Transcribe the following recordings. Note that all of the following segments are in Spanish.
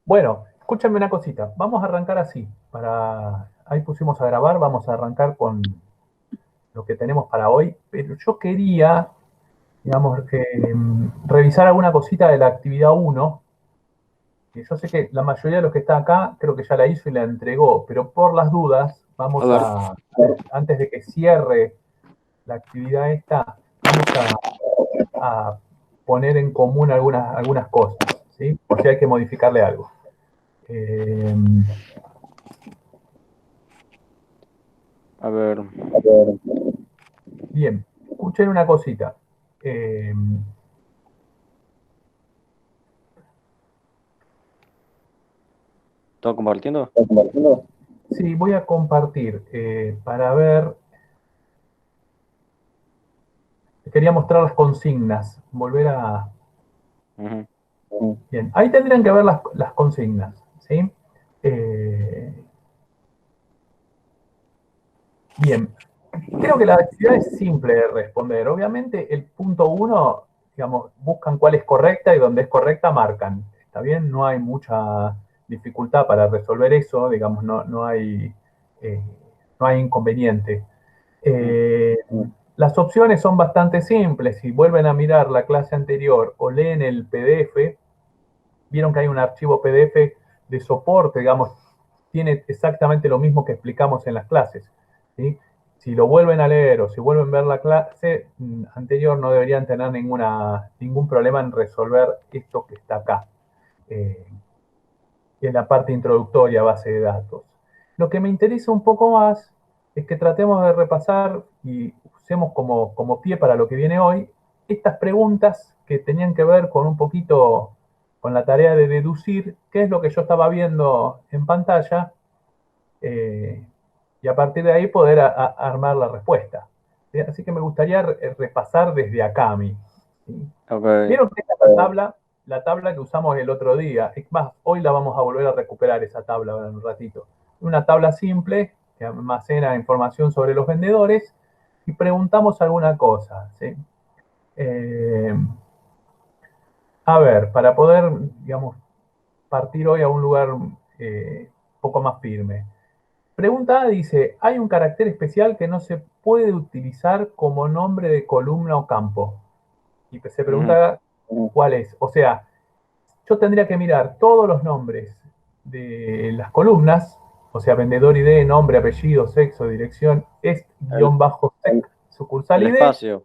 Bueno, escúchame una cosita. Vamos a arrancar así. Ahí pusimos a grabar, vamos a arrancar con lo que tenemos para hoy. Pero yo quería, digamos, revisar alguna cosita de la actividad uno. Que yo sé que la mayoría de los que están acá creo que ya la hizo y la entregó, pero por las dudas, A vamos ver, antes de que cierre la actividad esta, vamos a poner en común algunas cosas, ¿sí? Por si hay que modificarle algo. Eh, a ver. Bien, escuchen una cosita. Eh, ¿Todo compartiendo? sí, voy a compartir para ver. Quería mostrar las consignas. Volver a. Ujú. Bien, ahí tendrían que ver las consignas. ¿Sí? Eh, bien, creo que la actividad es simple de responder. Obviamente, el punto uno, digamos, buscan cuál es correcta y donde es correcta marcan. ¿Está bien? No hay mucha dificultad para resolver eso, digamos, eh, no hay inconveniente. Mm. Eh, las opciones son bastante simples. Si vuelven a mirar la clase anterior o leen el PDF, vieron que hay un archivo PDF de soporte, digamos, tiene exactamente lo mismo que explicamos en las clases. ¿Sí? Si lo vuelven a leer o si vuelven a ver la clase anterior, no deberían tener ningún problema en resolver esto que está acá, eh, en la parte introductoria, base de datos. Lo que me interesa un poco más es que tratemos de repasar y usemos como pie para lo que viene hoy estas preguntas que tenían que ver con un poquito con la tarea de deducir qué es lo que yo estaba viendo en pantalla, eh, y a partir de ahí poder armar la respuesta. ¿Sí? Así que me gustaría repasar desde acá a mí. ¿Sí? Ok. Vieron que esta es la tabla que usamos el otro día. Es más, hoy la vamos a volver a recuperar esa tabla en un ratito. Una tabla simple que almacena información sobre los vendedores y preguntamos alguna cosa. ¿Sí? Eh, a ver, para poder, digamos, partir hoy a un lugar poco más firme. Pregunta A dice, hay un carácter especial que no se puede utilizar como nombre de columna o campo. Y se Ujú. pregunta cuál es. O sea, yo tendría que mirar todos los nombres de las columnas, o sea, vendedor ID, nombre, apellido, sexo, dirección, es El, guión bajo sec, sucursal el ID, espacio.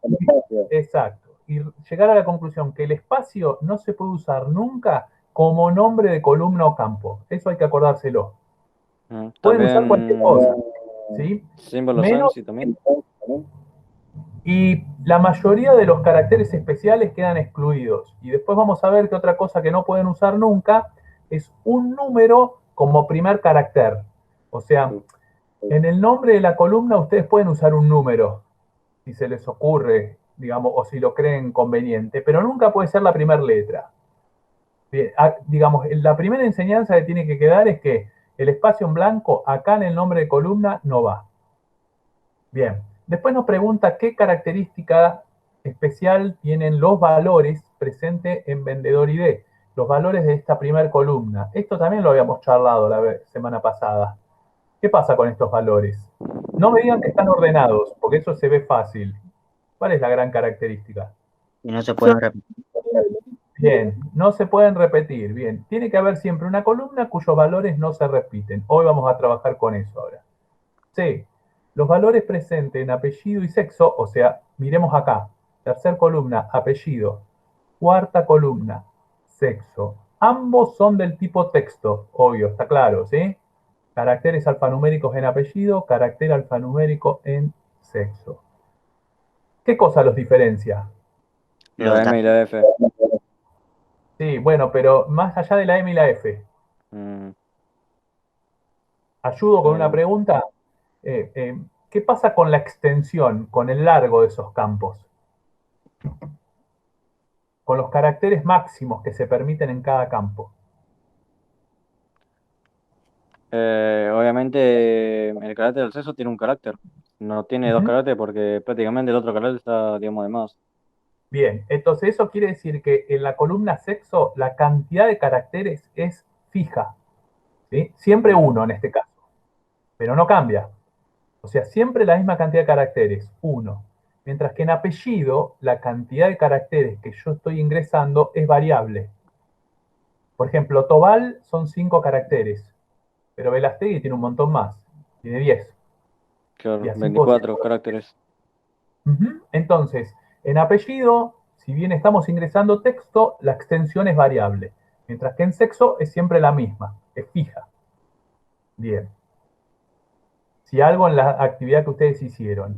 exacto. Y llegar a la conclusión que el espacio no se puede usar nunca como nombre de columna o campo. Eso hay que acordárselo. Pueden usar cualquier También cosa, ¿sí? símbolos Menos, sí, también. y la mayoría de los caracteres especiales quedan excluidos. Y después vamos a ver que otra cosa que no pueden usar nunca es un número como primer carácter. O sea, en el nombre de la columna ustedes pueden usar un número, si se les ocurre, digamos, o si lo creen conveniente, pero nunca puede ser la primera letra. Bien, digamos, la primera enseñanza que tiene que quedar es que el espacio en blanco acá en el nombre de columna no va. Bien, después nos pregunta qué característica especial tienen los valores presentes en vendedor ID, los valores de esta primera columna. Esto también lo habíamos charlado la semana pasada. ¿Qué pasa con estos valores? No me digan que están ordenados, porque eso se ve fácil. ¿Cuál es la gran característica? Y no se pueden repetir. Bien, no se pueden repetir. Bien, tiene que haber siempre una columna cuyos valores no se repiten. Hoy vamos a trabajar con eso ahora. C. Los valores presentes en apellido y sexo, o sea, miremos acá. Tercer columna, apellido. Cuarta columna, sexo. Ambos son del tipo texto, obvio, está claro, ¿sí? Caracteres alfanuméricos en apellido, carácter alfanumérico en sexo. ¿Qué cosa los diferencia? Los La M y la F. Sí, bueno, pero más allá de la M y la F. Mm, Ayudo con una eh, pregunta. ¿Qué pasa con la extensión, con el largo de esos campos? Con los caracteres máximos que se permiten en cada campo. obviamente el carácter del sexo tiene un carácter. No tiene dos Ujú. caracteres porque prácticamente el otro carácter está, digamos, de más. Bien, entonces eso quiere decir que en la columna sexo la cantidad de caracteres es fija, ¿sí? Siempre 1 en este caso, pero no cambia. O sea, siempre la misma cantidad de caracteres, 1. Mientras que en apellido, la cantidad de caracteres que yo estoy ingresando es variable. Por ejemplo, Tobal son 5 caracteres, pero Velastegui tiene un montón más, tiene 10. Y Claro, así puedo 24 caracteres. Entonces, en apellido, si bien estamos ingresando texto, la extensión es variable, mientras que en sexo es siempre la misma, es fija. Bien. Si algo en la actividad que ustedes hicieron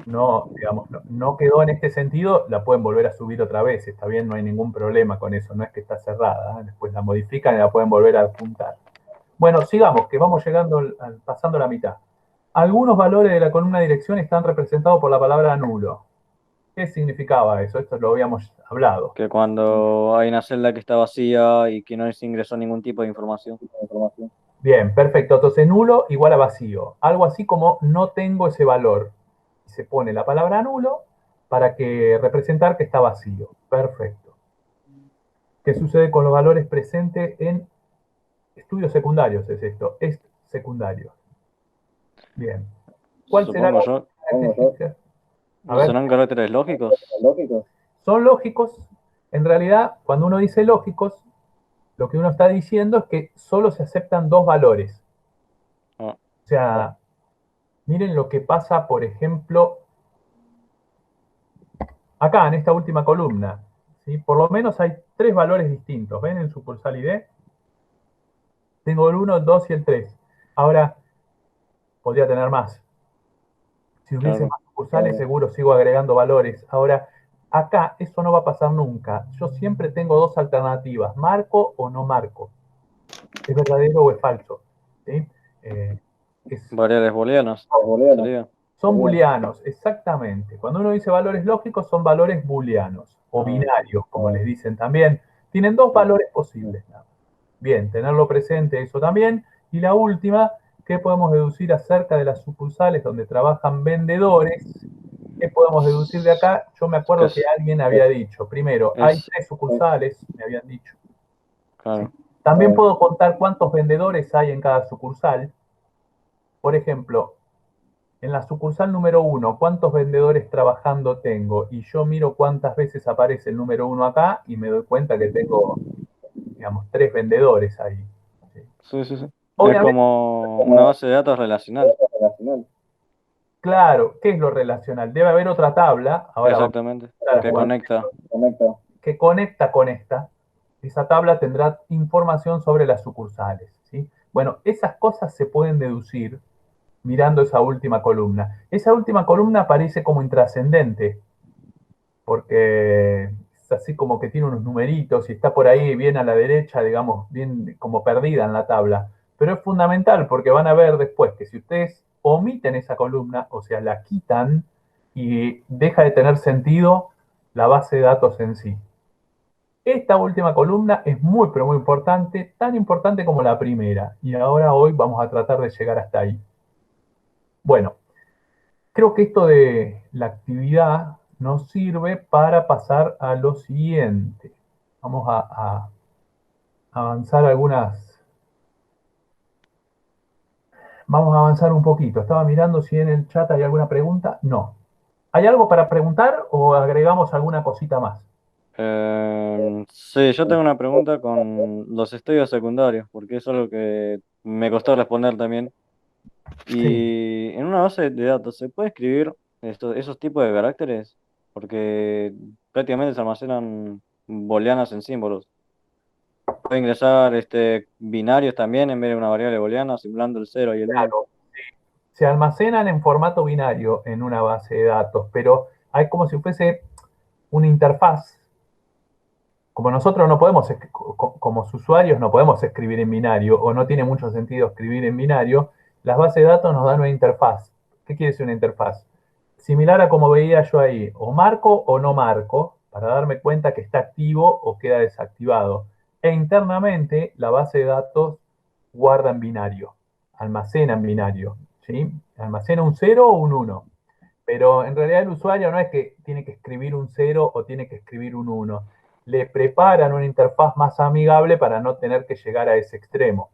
no, digamos, no quedó en este sentido, la pueden volver a subir otra vez, está bien, no hay ningún problema con eso, no es que está cerrada, ¿eh? Después la modifican y la pueden volver a apuntar. Bueno, sigamos, que vamos llegando, pasando la mitad. Algunos valores de la columna de dirección están representados por la palabra nulo. ¿Qué significaba eso? Esto lo habíamos hablado. Que cuando hay una celda que está vacía y que no se ingresó ningún tipo de información. Bien, perfecto. Entonces, nulo igual a vacío. Algo así como no tengo ese valor. Se pone la palabra nulo para que representar que está vacío. Perfecto. ¿Qué sucede con los valores presentes en estudios secundarios? Es esto, es secundario. Bien. ¿Cuál será Supongo la yo. característica? A ¿No ver, serán caracteres lógicos? son lógicos. En realidad, cuando uno dice lógicos, lo que uno está diciendo es que solo se aceptan 2 valores. Ah, O sea, miren lo que pasa, por ejemplo, acá en esta última columna. ¿Sí? Por lo menos hay 3 valores distintos. ¿Ven en sucursal ID? Tengo el 1, el 2 y el 3. Ahora, podría tener más. Si hubiese claro. más sucursales, seguro sigo agregando valores. Ahora, acá eso no va a pasar nunca. Yo siempre tengo 2 alternativas, marco o no marco. ¿Es verdadero o es falso? ¿Sí? Es Variables booleanas. Sería. Son booleanos, exactamente. Cuando uno dice valores lógicos, son valores booleanos o Ah, binarios, como les dicen también. Tienen 2 claro. valores posibles. Bien, tenerlo presente eso también. Y la última, ¿qué podemos deducir acerca de las sucursales donde trabajan vendedores? ¿Qué podemos deducir de acá? Yo me Que acuerdo que alguien había dicho, primero, hay es, 3 sucursales, me habían dicho. ¿Sí? claro. También puedo contar cuántos vendedores hay en cada sucursal. Por ejemplo, en la sucursal número 1, ¿cuántos vendedores trabajando tengo? Y yo miro cuántas veces aparece el número 1 acá y me doy cuenta que tengo, digamos, 3 vendedores ahí. ¿Sí? Sí, sí, sí. Es Obviamente, como una base de datos relacional. claro, ¿qué es lo relacional? Debe haber otra tabla, ahora vamos Exactamente. a Que jugar, conecta. que conecta con esta. Esa tabla tendrá información sobre las sucursales. ¿Sí? Bueno, esas cosas se pueden deducir mirando esa última columna. Esa última columna aparece como intrascendente, porque es así como que tiene unos numeritos y está por ahí bien a la derecha, digamos, bien como perdida en la tabla. Pero es fundamental porque van a ver después que si ustedes omiten esa columna, o sea, la quitan y deja de tener sentido la base de datos en sí. Esta última columna es muy, pero muy importante, tan importante como la primera. Y ahora hoy vamos a tratar de llegar hasta ahí. Bueno, creo que esto de la actividad nos sirve para pasar a lo siguiente. Vamos a avanzar Vamos a avanzar un poquito. Estaba mirando si en el chat hay alguna pregunta. No. ¿Hay algo para preguntar o agregamos alguna cosita más? Sí, yo tengo una pregunta con los estudios secundarios, porque es algo que me costó responder también. Sí. Y en una base de datos, ¿se puede escribir esos tipos de caracteres? Porque prácticamente se almacenan booleanas en símbolos. Puede ingresar binarios también en vez de una variable booleana, simulando el 0 y el 1. Claro. Se almacenan en formato binario en una base de datos, pero hay como si fuese una interfaz. Como nosotros no podemos, como usuarios no podemos escribir en binario, o no tiene mucho sentido escribir en binario, las bases de datos nos dan una interfaz. ¿Qué quiere decir una interfaz? Similar a como veía yo ahí, o marco o no marco, para darme cuenta que está activo o queda desactivado. E internamente la base de datos guarda en binario, almacena en binario, ¿sí? Almacena un 0 o un 1. Pero en realidad el usuario no es que tiene que escribir un 0 o tiene que escribir un 1. le preparan una interfaz más amigable para no tener que llegar a ese extremo.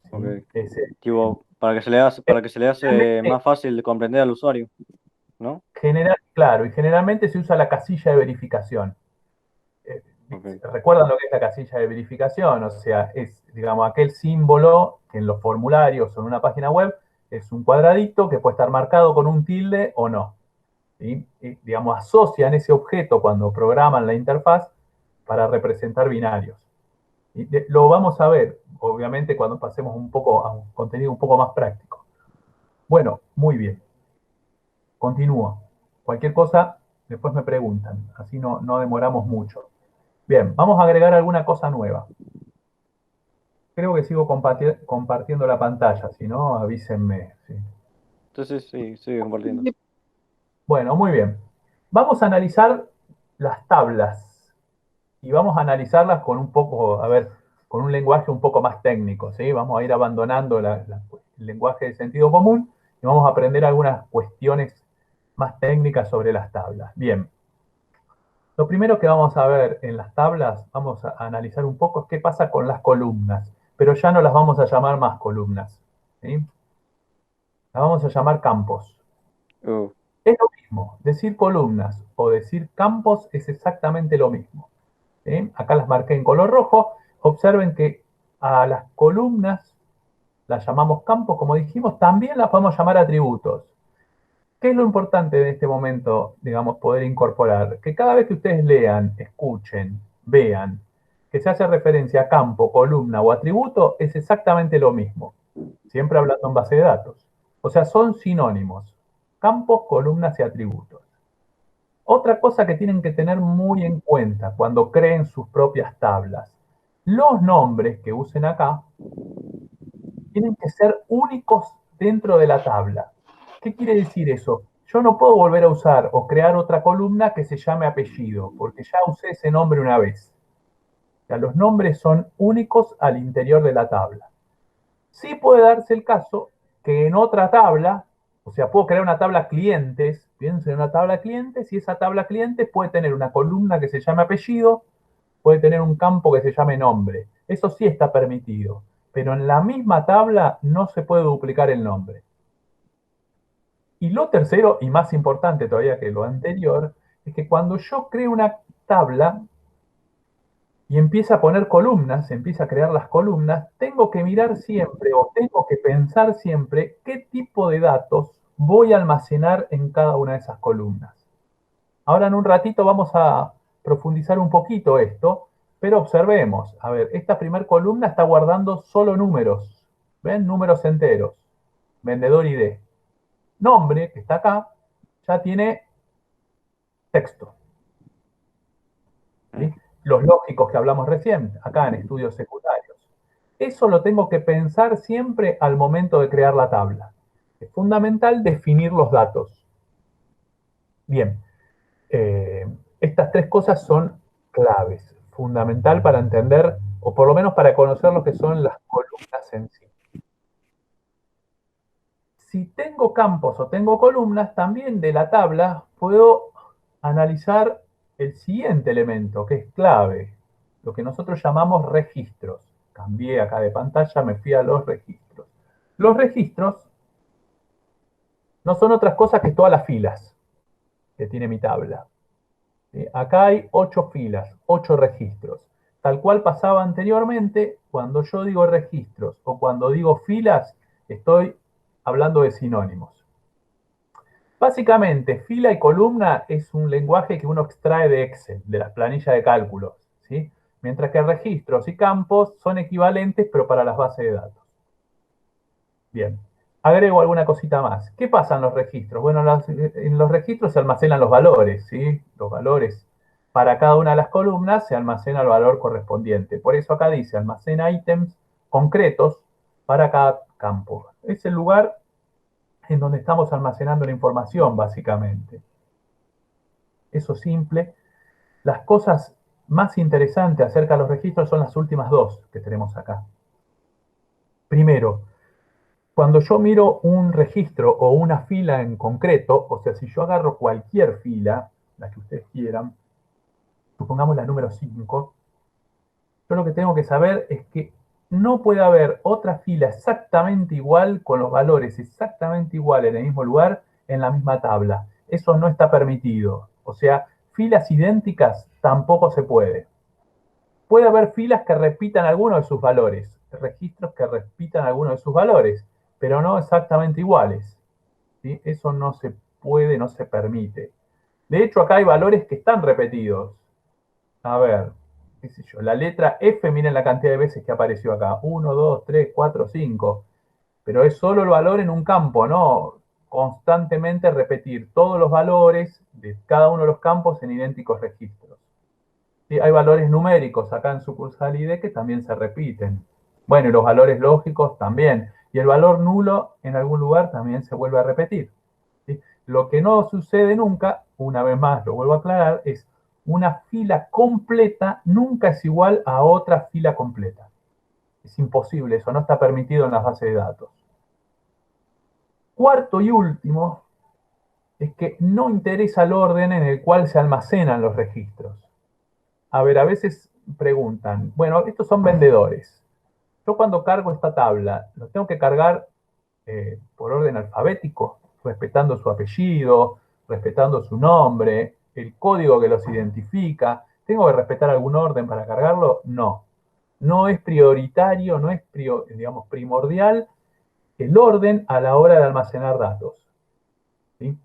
¿Sí? Ok. Ese- Tipo, para que se le hace más fácil de comprender al usuario, ¿no? Claro, y generalmente se usa la casilla de verificación. Eh, Ok. ¿Recuerdan lo que es la casilla de verificación? O sea, es, digamos, aquel símbolo que en los formularios o en una página web es un cuadradito que puede estar marcado con un tilde o no. ¿Sí? Y, digamos, asocian ese objeto cuando programan la interfaz para representar binarios. Y lo vamos a ver, obviamente, cuando pasemos un poco a un contenido un poco más práctico. Bueno, muy bien. Continúo. Cualquier cosa, después me preguntan. Así no demoramos mucho. Bien, vamos a agregar alguna cosa nueva. Creo que sigo compartiendo la pantalla, si no, avísenme. ¿Sí? Entonces, sí, sigue compartiendo. Bueno, muy bien. Vamos a analizar las tablas y vamos a analizarlas con un poco, a ver, con un lenguaje un poco más técnico, ¿sí? Vamos a ir abandonando el lenguaje de sentido común y vamos a aprender algunas cuestiones más técnicas sobre las tablas. Bien, lo primero que vamos a ver en las tablas, vamos a analizar un poco es qué pasa con las columnas, pero ya no las vamos a llamar más columnas, ¿sí? Las vamos a llamar campos. Uh, Es lo mismo, decir columnas o decir campos es exactamente lo mismo. ¿Sí? Acá las marqué en color rojo. Observen que a las columnas las llamamos campos, como dijimos, también las podemos llamar atributos. ¿Qué es lo importante de este momento, digamos, poder incorporar? Que cada vez que ustedes lean, escuchen, vean, que se hace referencia a campo, columna o atributo, es exactamente lo mismo. Siempre hablando en base de datos. O sea, son sinónimos. Campos, columnas y atributos. Otra cosa que tienen que tener muy en cuenta cuando creen sus propias tablas. Los nombres que usen acá tienen que ser únicos dentro de la tabla. ¿Qué quiere decir eso? Yo no puedo volver a usar o crear otra columna que se llame apellido, porque ya usé ese nombre una vez. O sea, los nombres son únicos al interior de la tabla. Sí puede darse el caso que en otra tabla, o sea, puedo crear una tabla clientes, piensen en una tabla clientes, y esa tabla clientes puede tener una columna que se llame apellido, puede tener un campo que se llame nombre. Eso sí está permitido, pero en la misma tabla no se puede duplicar el nombre. Y lo tercero, y más importante todavía que lo anterior, es que cuando yo creo una tabla y empieza a poner columnas, empieza a crear las columnas, tengo que mirar siempre o tengo que pensar siempre qué tipo de datos voy a almacenar en cada una de esas columnas. Ahora en un ratito vamos a profundizar un poquito esto, pero observemos. A ver, esta primera columna está guardando solo números. ¿Ven? Números enteros. Vendedor ID. Nombre, que está acá, ya tiene texto. ¿Sí? Los lógicos que hablamos recién, acá en estudios secundarios. Eso lo tengo que pensar siempre al momento de crear la tabla. Es fundamental definir los datos. Bien, estas tres cosas son claves, fundamental para entender, o por lo menos para conocer lo que son las columnas en sí. Si tengo campos o tengo columnas, también de la tabla puedo analizar el siguiente elemento, que es clave, lo que nosotros llamamos registros. Cambié acá de pantalla, me fui a los registros. Los registros no son otras cosas que todas las filas que tiene mi tabla. Acá hay 8 filas, 8 registros. Tal cual pasaba anteriormente, cuando yo digo registros o cuando digo filas, estoy hablando de sinónimos. Básicamente, fila y columna es un lenguaje que uno extrae de Excel, de las planillas de cálculos, ¿sí? Mientras que registros y campos son equivalentes, pero para las bases de datos. Bien, agrego alguna cosita más. ¿Qué pasa en los registros? Bueno, en los registros se almacenan los valores, ¿sí? Los valores para cada una de las columnas se almacena el valor correspondiente. Por eso acá dice almacena ítems concretos para cada campo. Es el lugar en donde estamos almacenando la información, básicamente. Eso simple. Las cosas más interesantes acerca de los registros son las últimas dos que tenemos acá. Primero, cuando yo miro un registro o una fila en concreto, o sea, si yo agarro cualquier fila, la que ustedes quieran, supongamos la número 5, yo lo que tengo que saber es que no puede haber otra fila exactamente igual, con los valores exactamente iguales en el mismo lugar, en la misma tabla. Eso no está permitido. O sea, filas idénticas tampoco se puede. Puede haber filas que repitan algunos de sus valores, registros que repitan algunos de sus valores, pero no exactamente iguales. ¿Sí? Eso no se puede, no se permite. De hecho, acá hay valores que están repetidos. A ver, qué sé yo, la letra F, miren la cantidad de veces que apareció acá. 1, 2, 3, 4, 5. Pero es solo el valor en un campo, no constantemente repetir todos los valores de cada uno de los campos en idénticos registros. ¿Sí? Hay valores numéricos acá en sucursal ID que también se repiten. Bueno, y los valores lógicos también. Y el valor nulo en algún lugar también se vuelve a repetir. ¿Sí? Lo que no sucede nunca, una vez más lo vuelvo a aclarar, es una fila completa nunca es igual a otra fila completa. Es imposible, eso no está permitido en las bases de datos. Cuarto y último, es que no interesa el orden en el cual se almacenan los registros. A ver, a veces preguntan, bueno, estos son vendedores. Yo cuando cargo esta tabla, ¿lo tengo que cargar por orden alfabético, respetando su apellido, respetando su nombre, el código que los identifica? ¿Tengo que respetar algún orden para cargarlo? No. No es prioritario, no es digamos, primordial el orden a la hora de almacenar datos. ¿Sí?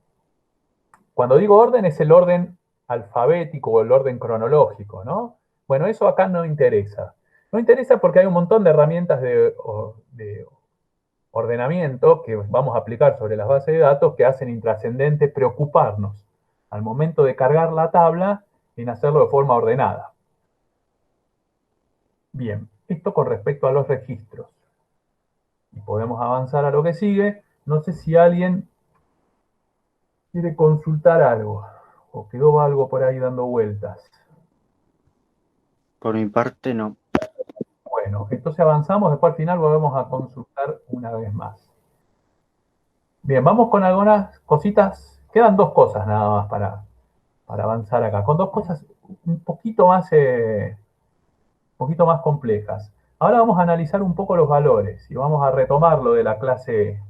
Cuando digo orden es el orden alfabético o el orden cronológico, ¿no? Bueno, eso acá no interesa. No interesa porque hay un montón de herramientas de ordenamiento que vamos a aplicar sobre las bases de datos que hacen intrascendente preocuparnos al momento de cargar la tabla en hacerlo de forma ordenada. Bien, esto con respecto a los registros. Y podemos avanzar a lo que sigue. No sé si alguien quiere consultar algo o quedó algo por ahí dando vueltas. Por mi parte, no. Bueno, entonces avanzamos, después al final volvemos a consultar una vez más. Bien, vamos con algunas cositas. Quedan dos cosas nada más para avanzar acá, con dos cosas un poquito más complejas. Ahora vamos a analizar un poco los valores y vamos a retomar lo de la clase,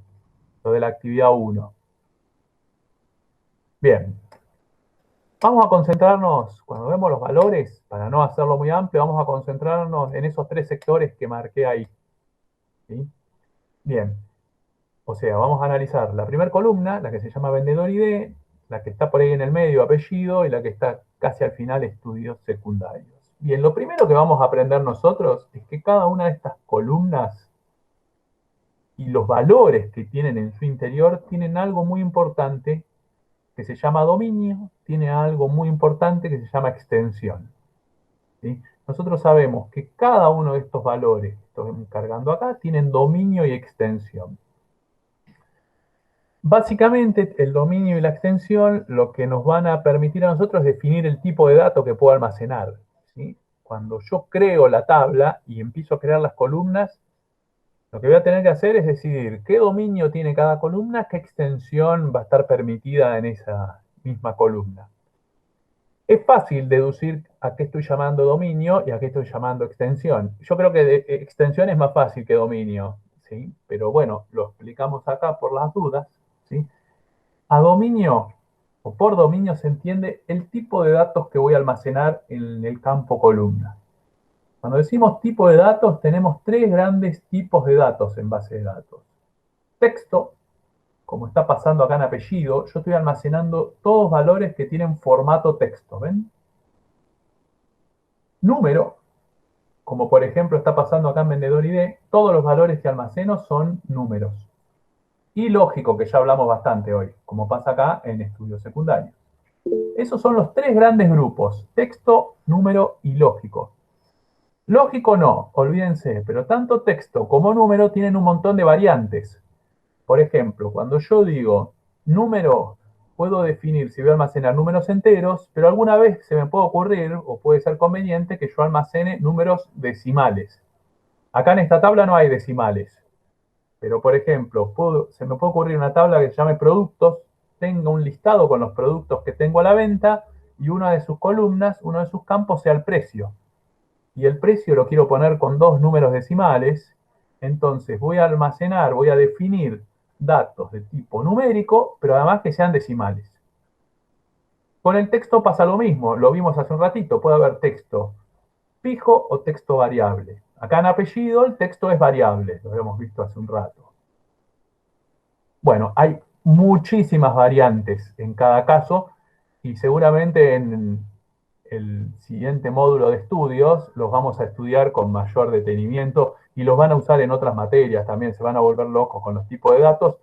lo de la actividad 1. Bien, vamos a concentrarnos, cuando vemos los valores, para no hacerlo muy amplio, vamos a concentrarnos en esos tres sectores que marqué ahí. ¿Sí? Bien, o sea, vamos a analizar la primera columna, la que se llama vendedor ID, la que está por ahí en el medio, apellido, y la que está casi al final, estudios secundarios. Bien, lo primero que vamos a aprender nosotros es que cada una de estas columnas y los valores que tienen en su interior tienen algo muy importante que se llama dominio, tiene algo muy importante que se llama extensión. ¿Sí? Nosotros sabemos que cada uno de estos valores que estoy cargando acá tienen dominio y extensión. Básicamente, el dominio y la extensión lo que nos van a permitir a nosotros es definir el tipo de dato que puedo almacenar. ¿Sí? Cuando yo creo la tabla y empiezo a crear las columnas, lo que voy a tener que hacer es decidir qué dominio tiene cada columna, qué extensión va a estar permitida en esa misma columna. Es fácil deducir a qué estoy llamando dominio y a qué estoy llamando extensión. Yo creo que extensión es más fácil que dominio, ¿sí? Pero bueno, lo explicamos acá por las dudas, ¿sí? A dominio o por dominio se entiende el tipo de datos que voy a almacenar en el campo columna. Cuando decimos tipo de datos, tenemos tres grandes tipos de datos en base de datos. Texto, como está pasando acá en apellido, yo estoy almacenando todos valores que tienen formato texto, ¿ven? Número, como por ejemplo está pasando acá en vendedor ID, todos los valores que almaceno son números. Y lógico, que ya hablamos bastante hoy, como pasa acá en estudios secundarios. Esos son los tres grandes grupos, texto, número y lógico. Lógico no, olvídense, pero tanto texto como número tienen un montón de variantes. Por ejemplo, cuando yo digo número, puedo definir si voy a almacenar números enteros, pero alguna vez se me puede ocurrir, o puede ser conveniente, que yo almacene números decimales. Acá en esta tabla no hay decimales, pero por ejemplo, se me puede ocurrir una tabla que se llame productos, tenga un listado con los productos que tengo a la venta, y una de sus columnas, uno de sus campos sea el precio. Y el precio lo quiero poner con 2 números decimales, entonces voy a almacenar, voy a definir datos de tipo numérico, pero además que sean decimales. Con el texto pasa lo mismo, lo vimos hace un ratito, puede haber texto fijo o texto variable. Acá en apellido el texto es variable, lo habíamos visto hace un rato. Bueno, hay muchísimas variantes en cada caso y seguramente en el siguiente módulo de estudios los vamos a estudiar con mayor detenimiento y los van a usar en otras materias también, se van a volver locos con los tipos de datos.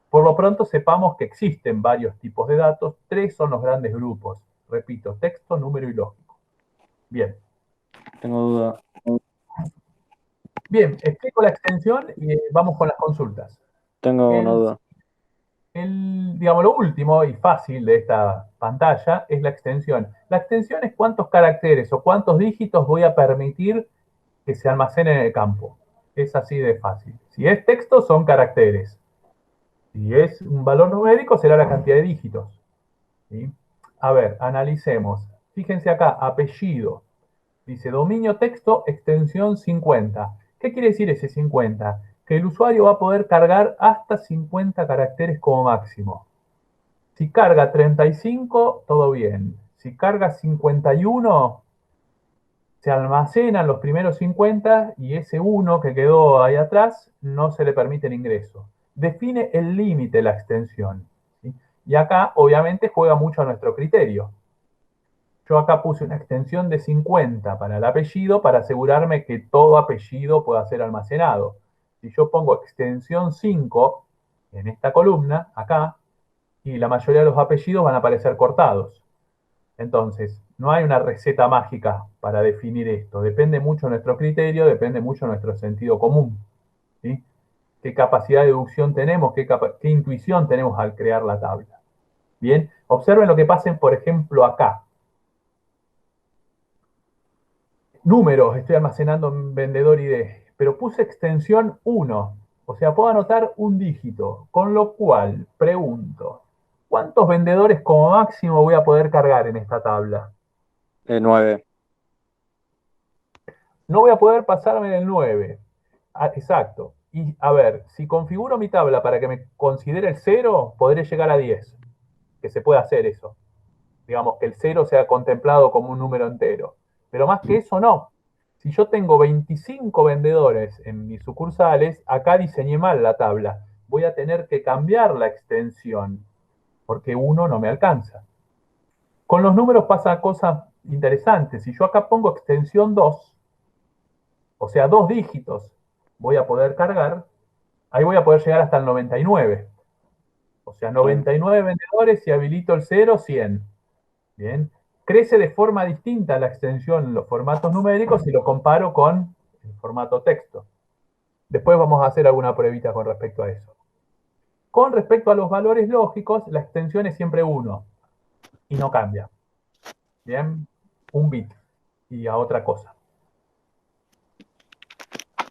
Por lo pronto sepamos que existen varios tipos de datos, 3 son los grandes grupos. Repito, texto, número y lógico. Bien. Tengo duda. Bien, explico la extensión y vamos con las consultas. Tengo una duda. Digamos, lo último y fácil de esta pantalla es la extensión. La extensión es cuántos caracteres o cuántos dígitos voy a permitir que se almacenen en el campo. Es así de fácil. Si es texto, son caracteres. Si es un valor numérico, será la cantidad de dígitos. ¿Sí? A ver, analicemos. Fíjense acá, apellido. Dice dominio texto, extensión 50. ¿Qué quiere decir ese 50? Que el usuario va a poder cargar hasta 50 caracteres como máximo. Si carga 35, todo bien. Si carga 51, se almacenan los primeros 50 y ese 1 que quedó ahí atrás no se le permite el ingreso. Define el límite de la extensión. ¿Sí? Y acá, obviamente, juega mucho a nuestro criterio. Yo acá puse una extensión de 50 para el apellido para asegurarme que todo apellido pueda ser almacenado. Si yo pongo extensión 5 en esta columna, acá, y la mayoría de los apellidos van a aparecer cortados. Entonces, no hay una receta mágica para definir esto. Depende mucho de nuestro criterio, depende mucho de nuestro sentido común. ¿Sí? ¿Qué capacidad de deducción tenemos? ¿Qué intuición tenemos al crear la tabla? Bien, observen lo que pasa, por ejemplo, acá. Números, estoy almacenando en vendedor ID, pero puse extensión 1, o sea, puedo anotar un dígito, con lo cual, pregunto, ¿cuántos vendedores como máximo voy a poder cargar en esta tabla? 9. No voy a poder pasarme del 9. Ah, exacto. Y a ver, si configuro mi tabla para que me considere el 0, podré llegar a 10, que se puede hacer eso. Digamos, que el 0 sea contemplado como un número entero. Pero más que eso, no. Si yo tengo 25 vendedores en mis sucursales, acá diseñé mal la tabla. Voy a tener que cambiar la extensión, porque 1 no me alcanza. Con los números pasa cosas interesantes. Si yo acá pongo extensión 2, o sea, 2 dígitos, voy a poder cargar, ahí voy a poder llegar hasta el 99. O sea, 99 vendedores y habilito el 0, 100. Bien. Crece de forma distinta la extensión en los formatos numéricos si lo comparo con el formato texto. Después vamos a hacer alguna pruebita con respecto a eso. Con respecto a los valores lógicos, la extensión es siempre 1 y no cambia. Bien, un bit y a otra cosa.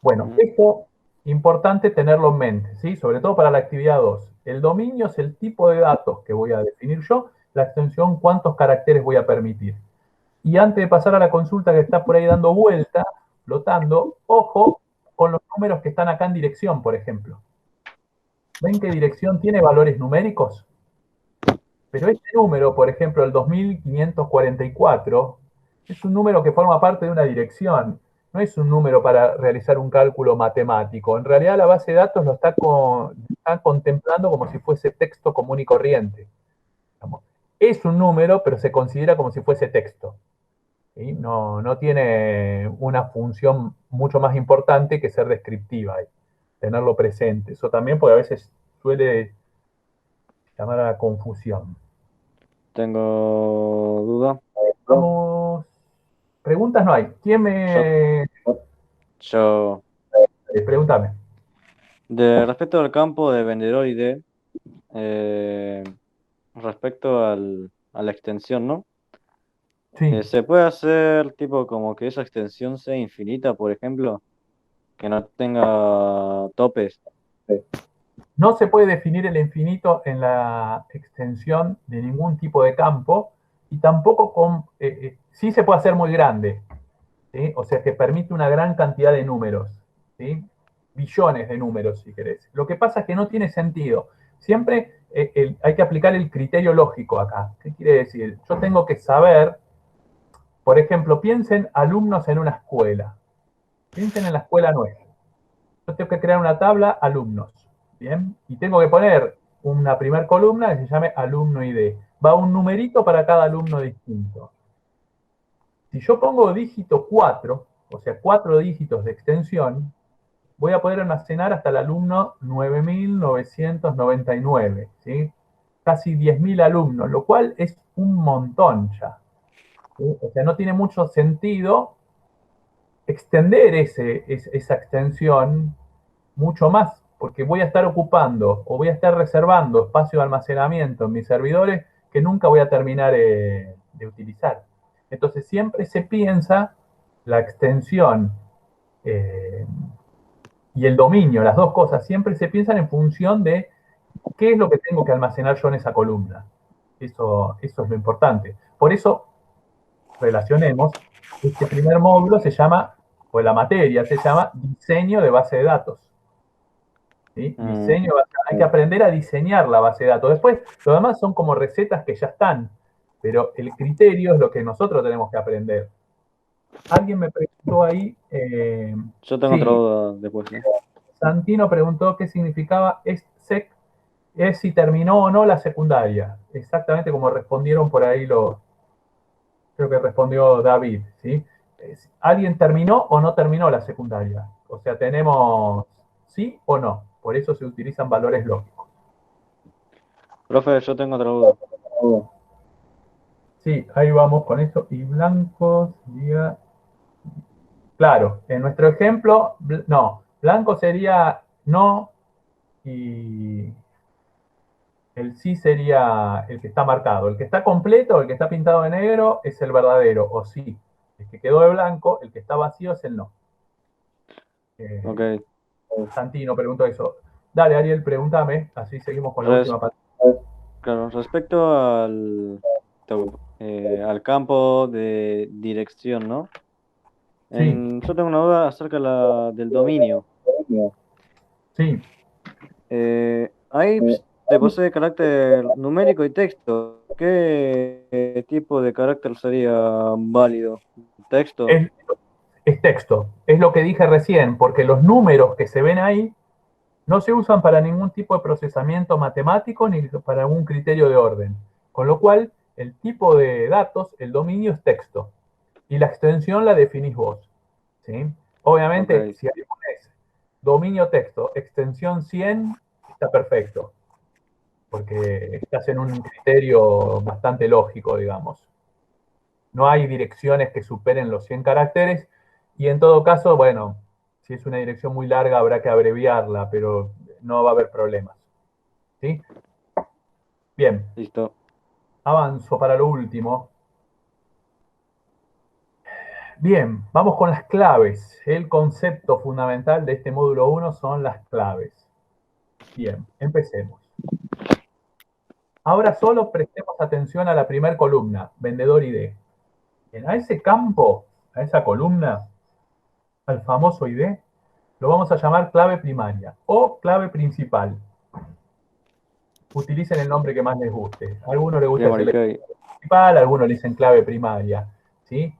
Bueno, esto importante tenerlo en mente, ¿sí? Sobre todo para la actividad 2. El dominio es el tipo de datos que voy a definir yo, la extensión cuántos caracteres voy a permitir. Y antes de pasar a la consulta que está por ahí dando vuelta, flotando, ojo con los números que están acá en dirección, por ejemplo. ¿Ven que dirección tiene valores numéricos? Pero este número, por ejemplo, el 2544, es un número que forma parte de una dirección. No es un número para realizar un cálculo matemático. En realidad la base de datos lo está contemplando como si fuese texto común y corriente. Es un número, pero se considera como si fuese texto. ¿Sí? No tiene una función mucho más importante que ser descriptiva y tenerlo presente. Eso también porque a veces suele llamar a la confusión. Tengo duda. Vamos. Preguntas no hay. ¿Quién me...? Yo, Pregúntame. respecto al campo de vendedor ID, respecto a la extensión, ¿no? Sí. ¿Se puede hacer tipo como que esa extensión sea infinita, por ejemplo? Que no tenga topes. No se puede definir el infinito en la extensión de ningún tipo de campo y tampoco sí se puede hacer muy grande, ¿sí? O sea que permite una gran cantidad de números, ¿sí? Billones de números, si querés. Lo que pasa es que no tiene sentido. Siempre hay que aplicar el criterio lógico acá. ¿Qué quiere decir? Yo tengo que saber, por ejemplo, piensen alumnos en una escuela. Piensen en la escuela nuestra. Yo tengo que crear una tabla alumnos, ¿bien? Y tengo que poner una primer columna que se llame alumno ID. Va un numerito para cada alumno distinto. Si yo pongo dígito 4, o sea, 4 dígitos de extensión, voy a poder almacenar hasta el alumno 9.999, ¿sí? Casi 10.000 alumnos, lo cual es un montón ya, ¿sí? O sea, no tiene mucho sentido extender esa extensión mucho más, porque voy a estar ocupando o voy a estar reservando espacio de almacenamiento en mis servidores que nunca voy a terminar de utilizar. Entonces siempre se piensa la extensión eh, y el dominio, las dos cosas, siempre se piensan en función de qué es lo que tengo que almacenar yo en esa columna. Eso es lo importante. Por eso relacionemos, este primer módulo se llama, o la materia se llama diseño de base de datos. ¿Sí? Diseño, hay que aprender a diseñar la base de datos. Después, lo demás son como recetas que ya están, pero el criterio es lo que nosotros tenemos que aprender. Alguien me preguntó ahí, Yo tengo otra sí, duda después, ¿eh? Santino preguntó qué significaba SEC, es si terminó o no la secundaria. Exactamente como respondieron por ahí creo que respondió David, ¿sí? ¿Alguien terminó o no terminó la secundaria? O sea, tenemos sí o no. Por eso se utilizan valores lógicos. Profe, yo tengo otra duda. Sí, ahí vamos con esto. Y blanco sería... Claro, en nuestro ejemplo, no. Blanco sería no y el sí sería el que está marcado. El que está completo, el que está pintado de negro, es el verdadero, o sí. El que quedó de blanco, el que está vacío es el no. Ok. Santino preguntó eso. Dale, Ariel, pregúntame, así seguimos con la Res- última parte. claro, respecto al campo de dirección, ¿no? Sí, Yo tengo una duda acerca del dominio. sí. Ahí se posee carácter numérico y texto. ¿Qué tipo de carácter sería válido? ¿Texto? Es, es texto. Es lo que dije recién, porque los números que se ven ahí no se usan para ningún tipo de procesamiento matemático ni para algún criterio de orden. Con lo cual, el tipo de datos, el dominio es texto. Y la extensión la definís vos. ¿Sí? Obviamente, Ok. si ahí pones dominio texto, extensión 100, está perfecto. Porque estás en un criterio bastante lógico, digamos. No hay direcciones que superen los 100 caracteres y en todo caso, bueno, si es una dirección muy larga habrá que abreviarla, pero no va a haber problemas. ¿Sí? Bien, Listo. avanzo para lo último. Bien, vamos con las claves. El concepto fundamental de este módulo 1 son las claves. Bien, empecemos. Ahora solo prestemos atención a la primera columna, vendedor ID. Bien, a ese campo, a esa columna, al famoso ID, lo vamos a llamar clave primaria o clave principal. Utilicen el nombre que más les guste. A algunos les gusta Bien, decirle ok. principal, a algunos le dicen clave primaria, ¿sí?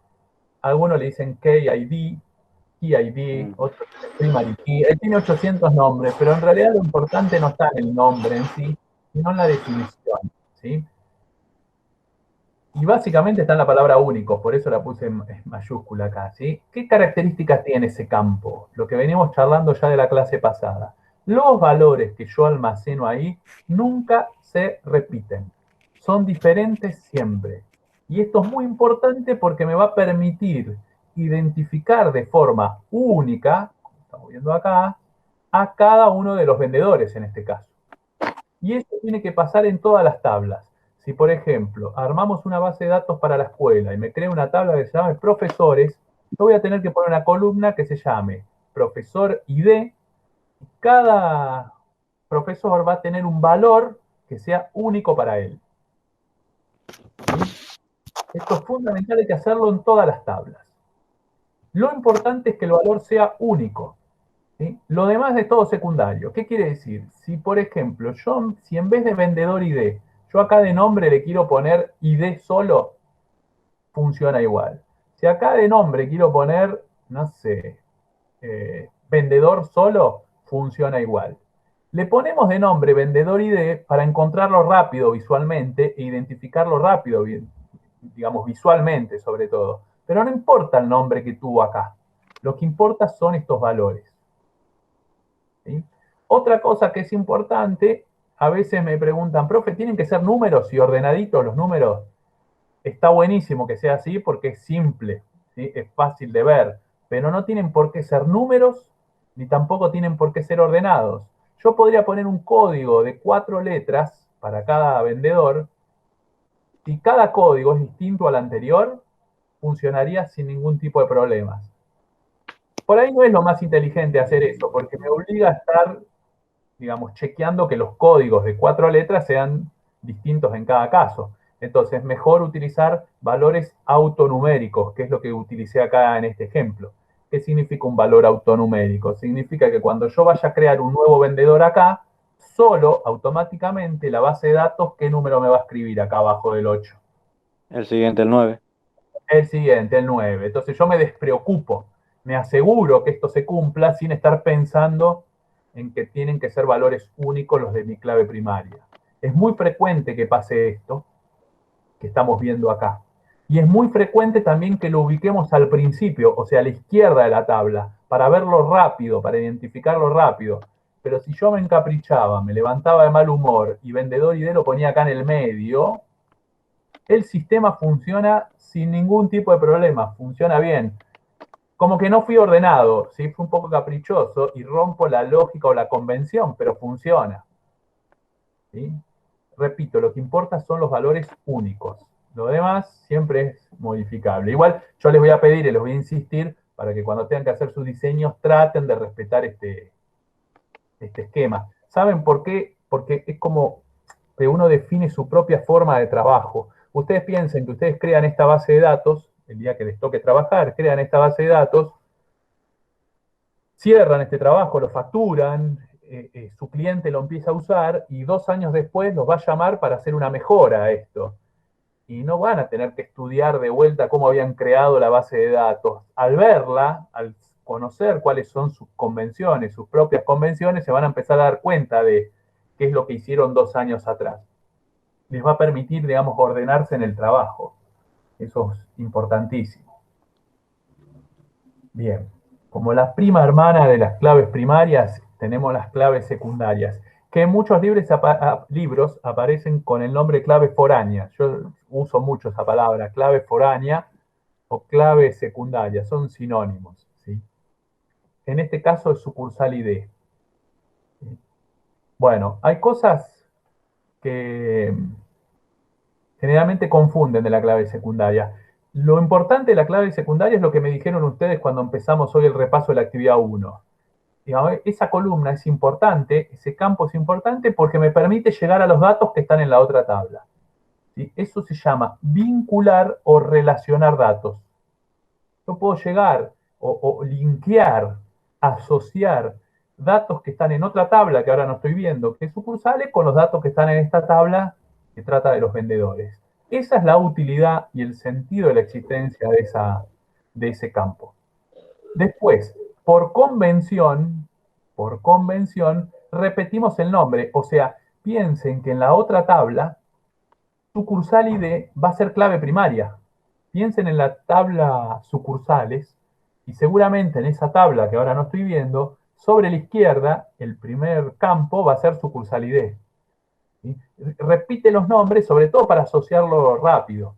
A algunos le dicen KID, KID, Mm. otros dicen primary key. Él tiene 800 nombres, pero en realidad lo importante no está en el nombre en sí, sino en la definición, ¿sí? Y básicamente está en la palabra único, por eso la puse en mayúscula acá, ¿sí? ¿Qué características tiene ese campo? Lo que venimos charlando ya de la clase pasada. Los valores que yo almaceno ahí nunca se repiten. Son diferentes siempre. Y esto es muy importante porque me va a permitir identificar de forma única, como estamos viendo acá, a cada uno de los vendedores en este caso. Y eso tiene que pasar en todas las tablas. Si, por ejemplo, armamos una base de datos para la escuela y me creo una tabla que se llame profesores, yo voy a tener que poner una columna que se llame profesor ID. Cada profesor va a tener un valor que sea único para él. ¿Sí? Esto es fundamental, hay que hacerlo en todas las tablas. Lo importante es que el valor sea único. ¿Sí? Lo demás es todo secundario. ¿Qué quiere decir? Si, por ejemplo, si en vez de vendedor ID, yo acá de nombre le quiero poner ID solo, funciona igual. Si acá de nombre quiero poner, no sé, vendedor solo, funciona igual. Le ponemos de nombre vendedor ID para encontrarlo rápido visualmente e identificarlo rápido, digamos, visualmente sobre todo. Pero no importa el nombre que tuvo acá. Lo que importa son estos valores. ¿Sí? Otra cosa que es importante, a veces me preguntan, profe, ¿tienen que ser números y ordenaditos los números? Está buenísimo que sea así porque es simple, ¿sí? Es fácil de ver, pero no tienen por qué ser números ni tampoco tienen por qué ser ordenados. Yo podría poner un código de 4 letras para cada vendedor. Si cada código es distinto al anterior, funcionaría sin ningún tipo de problemas. Por ahí no es lo más inteligente hacer eso, porque me obliga a estar, digamos, chequeando que los códigos de 4 letras sean distintos en cada caso. Entonces, mejor utilizar valores autonuméricos, que es lo que utilicé acá en este ejemplo. ¿Qué significa un valor autonumérico? Significa que cuando yo vaya a crear un nuevo vendedor acá, solo automáticamente la base de datos, ¿qué número me va a escribir acá abajo del 8? El siguiente, el 9. El siguiente, el 9. Entonces yo me despreocupo, me aseguro que esto se cumpla sin estar pensando en que tienen que ser valores únicos los de mi clave primaria. Es muy frecuente que pase esto que estamos viendo acá. Y es muy frecuente también que lo ubiquemos al principio, o sea, a la izquierda de la tabla, para verlo rápido, para identificarlo rápido. Pero si yo me encaprichaba, me levantaba de mal humor y vendedor ID lo ponía acá en el medio, el sistema funciona sin ningún tipo de problema, funciona bien. Como que no fui ordenado, ¿sí? Fui un poco caprichoso y rompo la lógica o la convención, pero funciona. ¿Sí? Repito, lo que importa son los valores únicos. Lo demás siempre es modificable. Igual yo les voy a pedir y les voy a insistir para que cuando tengan que hacer sus diseños traten de respetar este esquema. ¿Saben por qué? Porque es como que uno define su propia forma de trabajo. Ustedes piensen que ustedes crean esta base de datos, el día que les toque trabajar, crean esta base de datos, cierran este trabajo, lo facturan, su cliente lo empieza a usar y 2 años después los va a llamar para hacer una mejora a esto. Y no van a tener que estudiar de vuelta cómo habían creado la base de datos. Al verla, al conocer cuáles son sus convenciones, sus propias convenciones, se van a empezar a dar cuenta de qué es lo que hicieron 2 años atrás. Les va a permitir, digamos, ordenarse en el trabajo. Eso es importantísimo. Bien, como la prima hermana de las claves primarias, tenemos las claves secundarias, que en muchos libros aparecen con el nombre clave foránea. Yo uso mucho esa palabra, clave foránea o clave secundaria, son sinónimos, ¿sí? En este caso es sucursal ID. Bueno, hay cosas que generalmente confunden de la clave secundaria. Lo importante de la clave secundaria es lo que me dijeron ustedes cuando empezamos hoy el repaso de la actividad 1. Digamos, esa columna es importante, ese campo es importante porque me permite llegar a los datos que están en la otra tabla. ¿Sí? Eso se llama vincular o relacionar datos. Yo puedo llegar o linkear, asociar datos que están en otra tabla que ahora no estoy viendo, que es sucursales, con los datos que están en esta tabla que trata de los vendedores. Esa es la utilidad y el sentido de la existencia de ese campo. Después, por convención, repetimos el nombre. O sea, piensen que en la otra tabla, sucursal ID va a ser clave primaria. Piensen en la tabla sucursales y seguramente en esa tabla que ahora no estoy viendo, sobre la izquierda, el primer campo va a ser sucursal ID. ¿Sí? Repite los nombres, sobre todo para asociarlo rápido.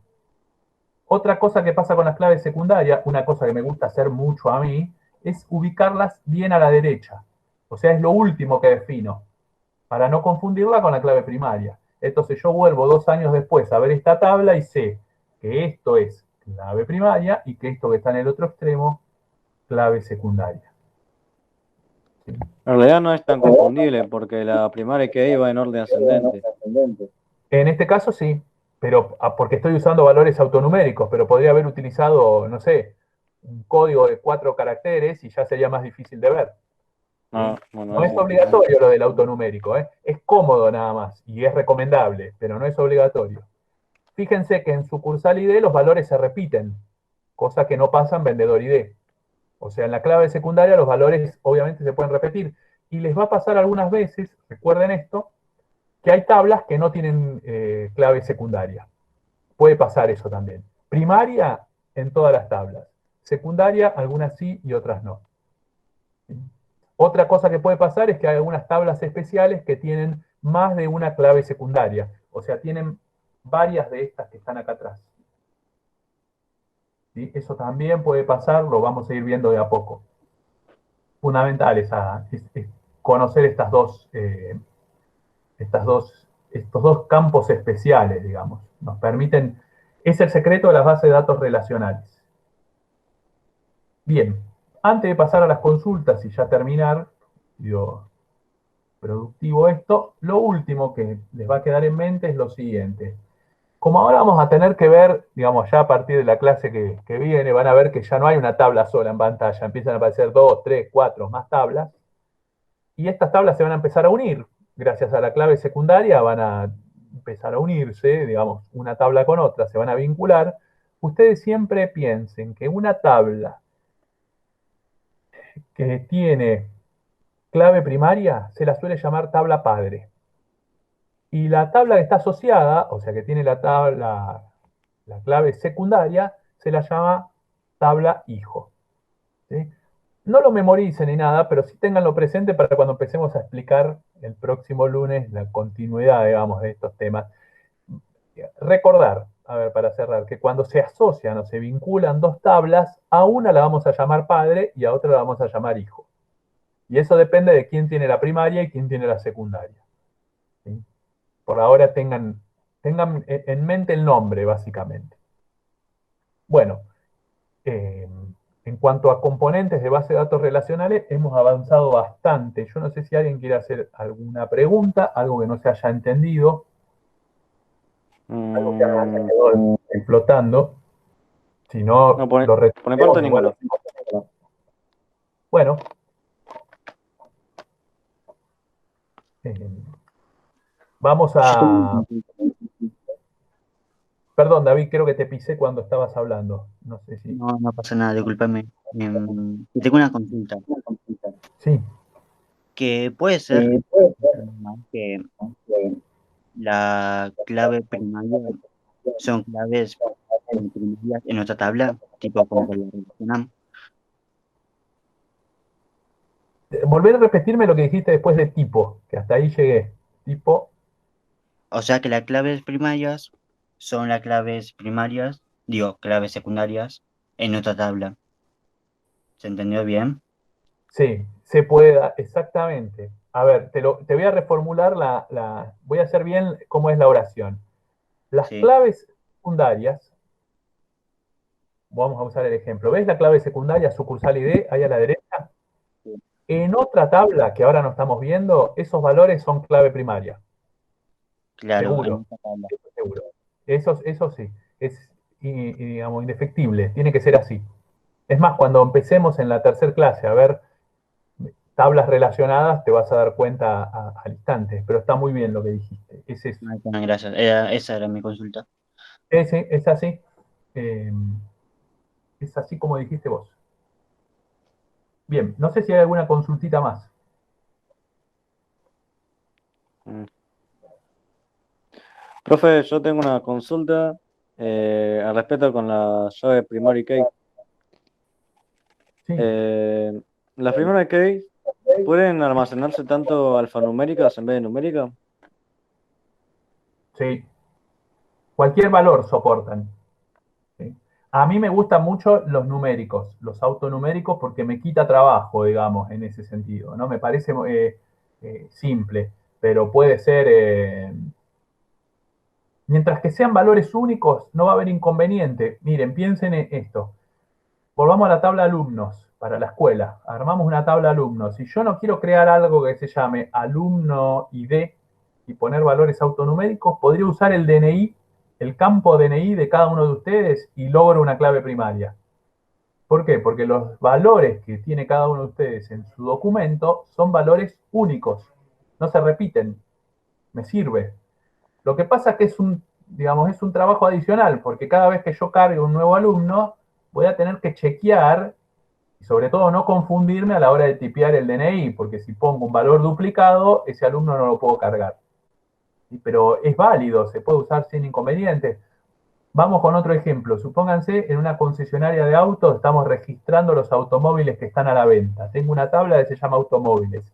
Otra cosa que pasa con las claves secundarias, una cosa que me gusta hacer mucho a mí, es ubicarlas bien a la derecha. O sea, es lo último que defino, para no confundirla con la clave primaria. Entonces yo vuelvo 2 años después a ver esta tabla y sé que esto es clave primaria y que esto que está en el otro extremo, clave secundaria. ¿Sí? En realidad no es tan confundible porque la primaria que iba en orden ascendente. En este caso sí, pero porque estoy usando valores autonuméricos, pero podría haber utilizado, no sé, un código de 4 caracteres y ya sería más difícil de ver. Ah, bueno, No es eso. obligatorio lo del autonumérico, ¿eh? Es cómodo nada más y es recomendable, pero no es obligatorio. Fíjense que en sucursal ID los valores se repiten, cosa que no pasa en vendedor ID. O sea, en la clave secundaria los valores obviamente se pueden repetir. Y les va a pasar algunas veces, recuerden esto, que hay tablas que no tienen clave secundaria. Puede pasar eso también. Primaria en todas las tablas. Secundaria, algunas sí y otras no. Otra cosa que puede pasar es que hay algunas tablas especiales que tienen más de una clave secundaria. O sea, tienen varias de estas que están acá atrás. ¿Sí? Eso también puede pasar, lo vamos a ir viendo de a poco. Fundamental es conocer estos dos campos especiales, digamos. Nos permiten, es el secreto de las bases de datos relacionales. Bien, antes de pasar a las consultas y ya terminar, digo, productivo esto, lo último que les va a quedar en mente es lo siguiente. Como ahora vamos a tener que ver, digamos, ya a partir de la clase que viene, van a ver que ya no hay una tabla sola en pantalla, empiezan a aparecer 2, 3, 4 más tablas, y estas tablas se van a empezar a unir. Gracias a la clave secundaria van a empezar a unirse, digamos, una tabla con otra, se van a vincular. Ustedes siempre piensen que una tabla que tiene clave primaria se la suele llamar tabla padre. Y la tabla que está asociada, o sea que tiene la clave secundaria, se la llama tabla hijo. ¿Sí? No lo memoricen ni nada, pero sí ténganlo presente para cuando empecemos a explicar el próximo lunes la continuidad, digamos, de estos temas. Recordar, a ver, para cerrar, que cuando se asocian o se vinculan dos tablas, a una la vamos a llamar padre y a otra la vamos a llamar hijo. Y eso depende de quién tiene la primaria y quién tiene la secundaria. ¿Sí? Por ahora tengan en mente el nombre, básicamente. Bueno, en cuanto a componentes de base de datos relacionales, hemos avanzado bastante. Yo no sé si alguien quiere hacer alguna pregunta, algo que no se haya entendido, algo que haya quedado explotando. Si no, No, por lo mi parte retomemos igual. ninguna. Bueno, vamos a... Perdón, David, creo que te pisé cuando estabas hablando. No sé si... No, no pasa nada, discúlpame. Y tengo una consulta. Sí. Que puede ser que la clave primaria son claves primarias en otra tabla, tipo como que la relacionan. Volver a repetirme lo que dijiste después de tipo, que hasta ahí llegué. Tipo, O sea que las claves primarias son las claves primarias, digo, claves secundarias en otra tabla. ¿Se entendió bien? sí, se puede, exactamente. A ver, te voy a reformular voy a hacer bien cómo es la oración. Las Sí, claves secundarias, vamos a usar el ejemplo. ¿Ves la clave secundaria sucursal ID ahí a la derecha? sí, En otra tabla que ahora no estamos viendo, esos valores son clave primaria. claro, en Seguro, otra tabla. eso seguro. Eso sí, es digamos, indefectible, tiene que ser así. Es más, cuando empecemos en la tercera clase a ver tablas relacionadas, te vas a dar cuenta al instante, pero está muy bien lo que dijiste. Ay, bueno, gracias. Esa era mi consulta. Es así, eh, es así como dijiste vos. Bien, no sé si hay alguna consultita más. Mm. Profe, yo tengo una consulta al respecto con la llave primary key. Sí, ¿Las primary key pueden almacenarse tanto alfanuméricas en vez de numéricas? sí, cualquier valor soportan. ¿Sí? A mí me gustan mucho los numéricos, los autonuméricos, porque me quita trabajo, digamos, en ese sentido, ¿no? Me parece simple, pero puede ser, mientras que sean valores únicos, no va a haber inconveniente. Miren, piensen en esto. Volvamos a la tabla alumnos para la escuela. Armamos una tabla alumnos. Si yo no quiero crear algo que se llame alumno ID y poner valores autonuméricos, podría usar el DNI el campo DNI de cada uno de ustedes y logro una clave primaria. ¿Por qué? Porque los valores que tiene cada uno de ustedes en su documento son valores únicos, no se repiten. Me sirve. Lo que pasa es que digamos, es un trabajo adicional, porque cada vez que yo cargue un nuevo alumno, voy a tener que chequear y sobre todo no confundirme a la hora de tipear el DNI, porque si pongo un valor duplicado, ese alumno no lo puedo cargar. Pero es válido, se puede usar sin inconveniente. Vamos con otro ejemplo. Supónganse, en una concesionaria de autos estamos registrando los automóviles que están a la venta. Tengo una tabla que se llama automóviles.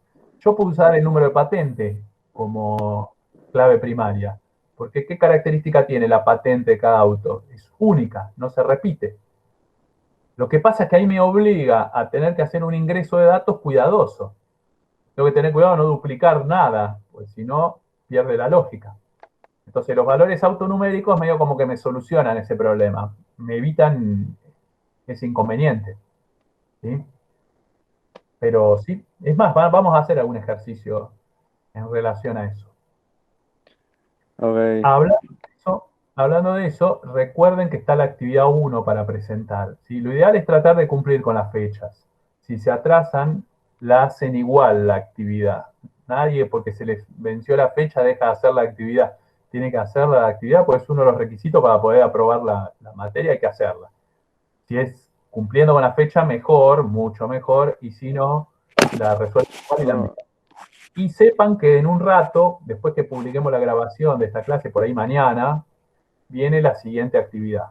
Yo puedo usar el número de patente como clave primaria. Porque ¿qué característica tiene la patente de cada auto? Es única, no se repite. Lo que pasa es que ahí me obliga a tener que hacer un ingreso de datos cuidadoso. Tengo que tener cuidado de no duplicar nada, pues si no, pierde la lógica. Entonces los valores autonuméricos medio como que me solucionan ese problema, me evitan ese inconveniente. ¿Sí? Pero sí, es más, vamos a hacer algún ejercicio en relación a eso. Ok. Hablando de eso, recuerden que está la actividad 1 para presentar. ¿Sí? Lo ideal es tratar de cumplir con las fechas. Si se atrasan, la hacen igual la actividad. Nadie, porque se les venció la fecha, deja de hacer la actividad. Tiene que hacer la actividad, porque es uno de los requisitos para poder aprobar la materia, hay que hacerla. Si es cumpliendo con la fecha, mejor, mucho mejor, y si no, la resuelven igual y la No, y sepan que en un rato, después que publiquemos la grabación de esta clase, por ahí mañana, viene la siguiente actividad.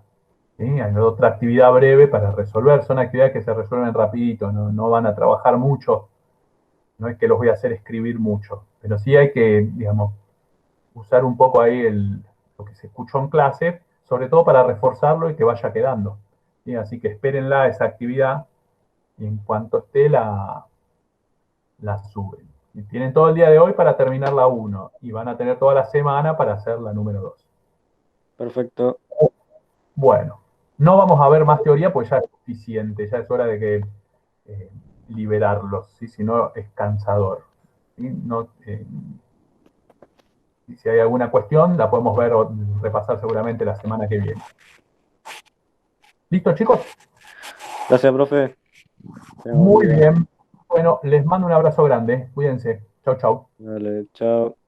¿Sí? Hay otra actividad breve para resolver. Son actividades que se resuelven rapidito, no van a trabajar mucho. No es que los voy a hacer escribir mucho. Pero sí hay que, digamos, usar un poco ahí lo que se escuchó en clase, sobre todo para reforzarlo y que vaya quedando. ¿Sí? Así que espérenla esa actividad y en cuanto esté la suben. Y tienen todo el día de hoy para terminar la 1 y van a tener toda la semana para hacer la número 2. perfecto. Bueno, no vamos a ver más teoría, pues ya es suficiente, ya es hora de que liberarlos, ¿sí? Si no es cansador. ¿Sí? No, si hay alguna cuestión, la podemos ver o repasar seguramente la semana que viene. ¿Listo, chicos? Gracias, profe. Tengan buen Muy día. bien. Bueno, les mando un abrazo grande. Cuídense. Chau, chau. Dale, chao.